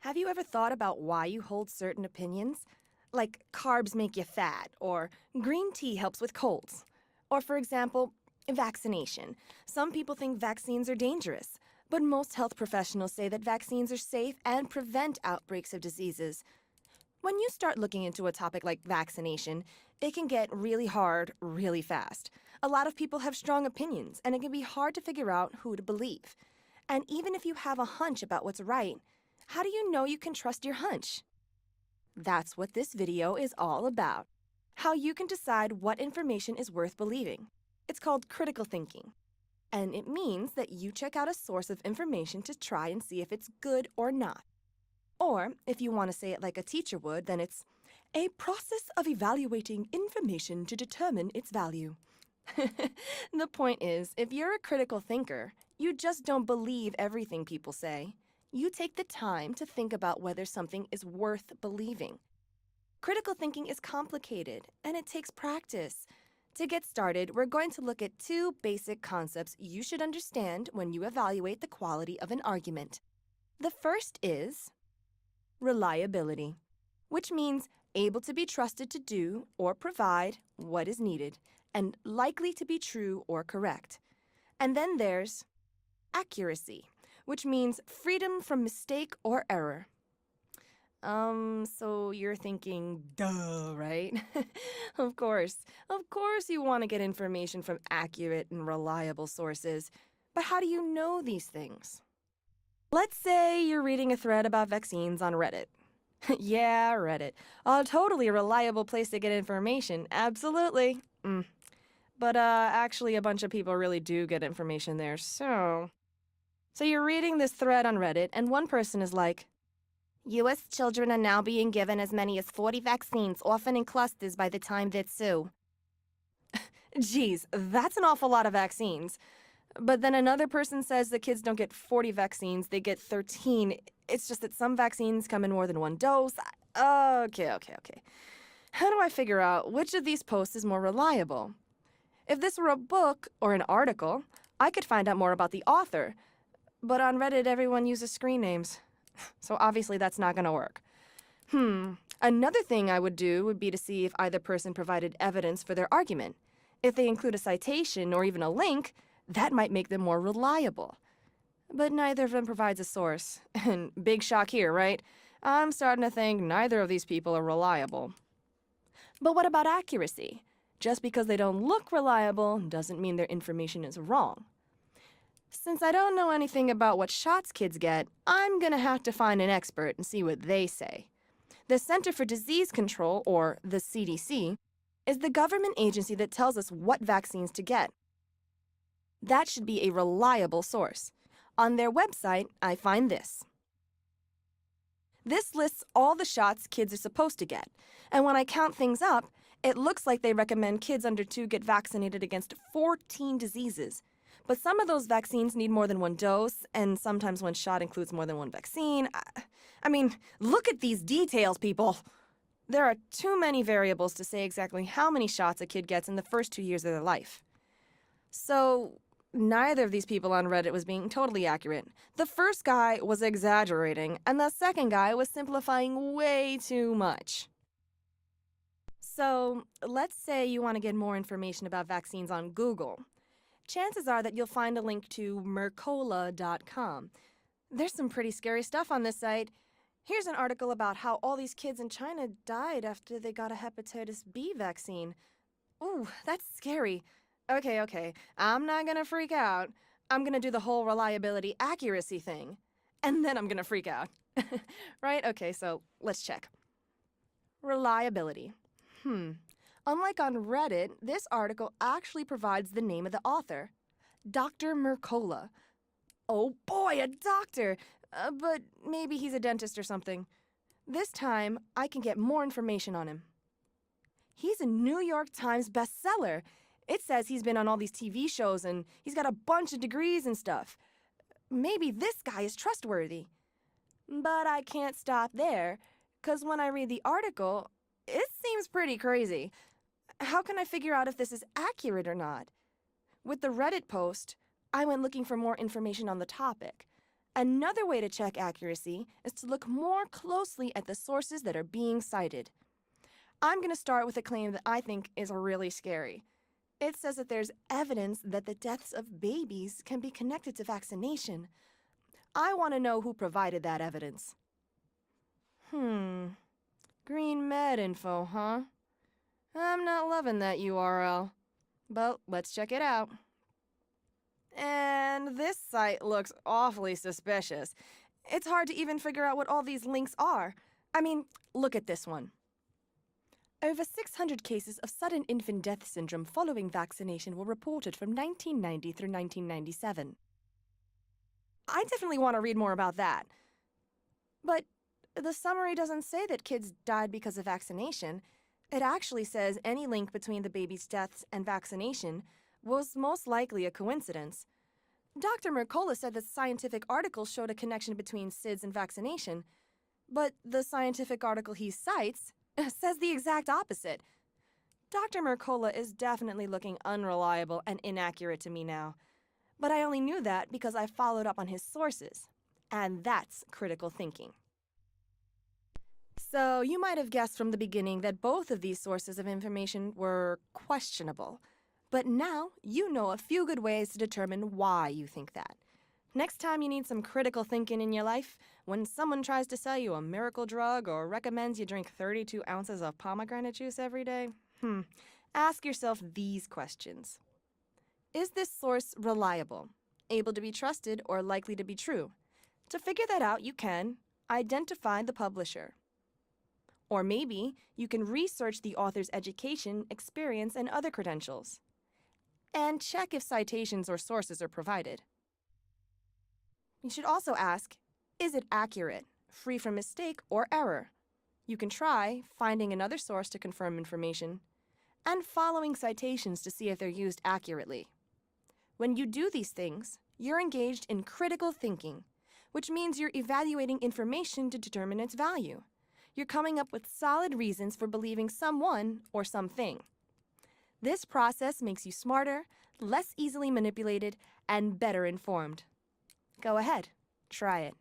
Have you ever thought about why you hold certain opinions? Like carbs make you fat, or green tea helps with colds. Or, for example, vaccination. Some people think vaccines are dangerous, but most health professionals say that vaccines are safe and prevent outbreaks of diseases. When you start looking into a topic like vaccination, it can get really hard really fast. A lot of people have strong opinions, and it can be hard to figure out who to believe. And even if you have a hunch about what's right, how do you know you can trust your hunch? That's what this video is all about. How you can decide what information is worth believing. It's called critical thinking. And it means that you check out a source of information to try and see if it's good or not. Or, if you want to say it like a teacher would, then it's a process of evaluating information to determine its value. The point is, if you're a critical thinker, you just don't believe everything people say. You take the time to think about whether something is worth believing. Critical thinking is complicated, and it takes practice. To get started, we're going to look at two basic concepts you should understand when you evaluate the quality of an argument. The first is reliability, which means able to be trusted to do or provide what is needed, and likely to be true or correct. And then there's accuracy, which means freedom from mistake or error. So you're thinking, duh, right? Of course you want to get information from accurate and reliable sources. But how do you know these things? Let's say you're reading a thread about vaccines on Reddit. Yeah, Reddit. A totally reliable place to get information, absolutely. But actually a bunch of people really do get information there, so you're reading this thread on Reddit, and one person is like, U.S. children are now being given as many as 40 vaccines, often in clusters by the time they're 2. Geez, that's an awful lot of vaccines. But then another person says the kids don't get 40 vaccines, they get 13. It's just that some vaccines come in more than one dose. Okay. How do I figure out which of these posts is more reliable? If this were a book or an article, I could find out more about the author. But on Reddit, everyone uses screen names. So obviously that's not going to work. Another thing I would do would be to see if either person provided evidence for their argument. If they include a citation or even a link, that might make them more reliable. But neither of them provides a source. And big shock here, right? I'm starting to think neither of these people are reliable. But what about accuracy? Just because they don't look reliable doesn't mean their information is wrong. Since I don't know anything about what shots kids get, I'm gonna have to find an expert and see what they say. The Center for Disease Control, or the CDC, is the government agency that tells us what vaccines to get. That should be a reliable source. On their website, I find this. This lists all the shots kids are supposed to get, and when I count things up, it looks like they recommend kids under 2 get vaccinated against 14 diseases. But some of those vaccines need more than one dose, and sometimes one shot includes more than one vaccine. I mean, look at these details, people! There are too many variables to say exactly how many shots a kid gets in the first 2 years of their life. So, neither of these people on Reddit was being totally accurate. The first guy was exaggerating, and the second guy was simplifying way too much. So, let's say you want to get more information about vaccines on Google. Chances are that you'll find a link to Mercola.com. There's some pretty scary stuff on this site. Here's an article about how all these kids in China died after they got a hepatitis B vaccine. Ooh, that's scary. Okay, I'm not gonna freak out. I'm gonna do the whole reliability accuracy thing. And then I'm gonna freak out. Right? Okay, so let's check. Reliability. Unlike on Reddit, this article actually provides the name of the author, Dr. Mercola. Oh boy, a doctor! But maybe he's a dentist or something. This time, I can get more information on him. He's a New York Times bestseller. It says he's been on all these TV shows and he's got a bunch of degrees and stuff. Maybe this guy is trustworthy. But I can't stop there, 'cause when I read the article, it seems pretty crazy. How can I figure out if this is accurate or not? With the Reddit post, I went looking for more information on the topic. Another way to check accuracy is to look more closely at the sources that are being cited. I'm going to start with a claim that I think is really scary. It says that there's evidence that the deaths of babies can be connected to vaccination. I want to know who provided that evidence. Green Med info, huh? I'm not loving that URL, but let's check it out. And this site looks awfully suspicious. It's hard to even figure out what all these links are. I mean, look at this one. Over 600 cases of sudden infant death syndrome following vaccination were reported from 1990 through 1997. I definitely want to read more about that. But the summary doesn't say that kids died because of vaccination. It actually says any link between the baby's deaths and vaccination was most likely a coincidence. Dr. Mercola said that scientific articles showed a connection between SIDS and vaccination, but the scientific article he cites says the exact opposite. Dr. Mercola is definitely looking unreliable and inaccurate to me now, but I only knew that because I followed up on his sources, and that's critical thinking. So you might have guessed from the beginning that both of these sources of information were questionable. But now you know a few good ways to determine why you think that. Next time you need some critical thinking in your life, when someone tries to sell you a miracle drug or recommends you drink 32 ounces of pomegranate juice every day, ask yourself these questions. Is this source reliable, able to be trusted, or likely to be true? To figure that out, you can identify the publisher. Or maybe you can research the author's education, experience, and other credentials. And check if citations or sources are provided. You should also ask, is it accurate, free from mistake or error? You can try finding another source to confirm information, and following citations to see if they're used accurately. When you do these things, you're engaged in critical thinking, which means you're evaluating information to determine its value. You're coming up with solid reasons for believing someone or something. This process makes you smarter, less easily manipulated, and better informed. Go ahead, try it.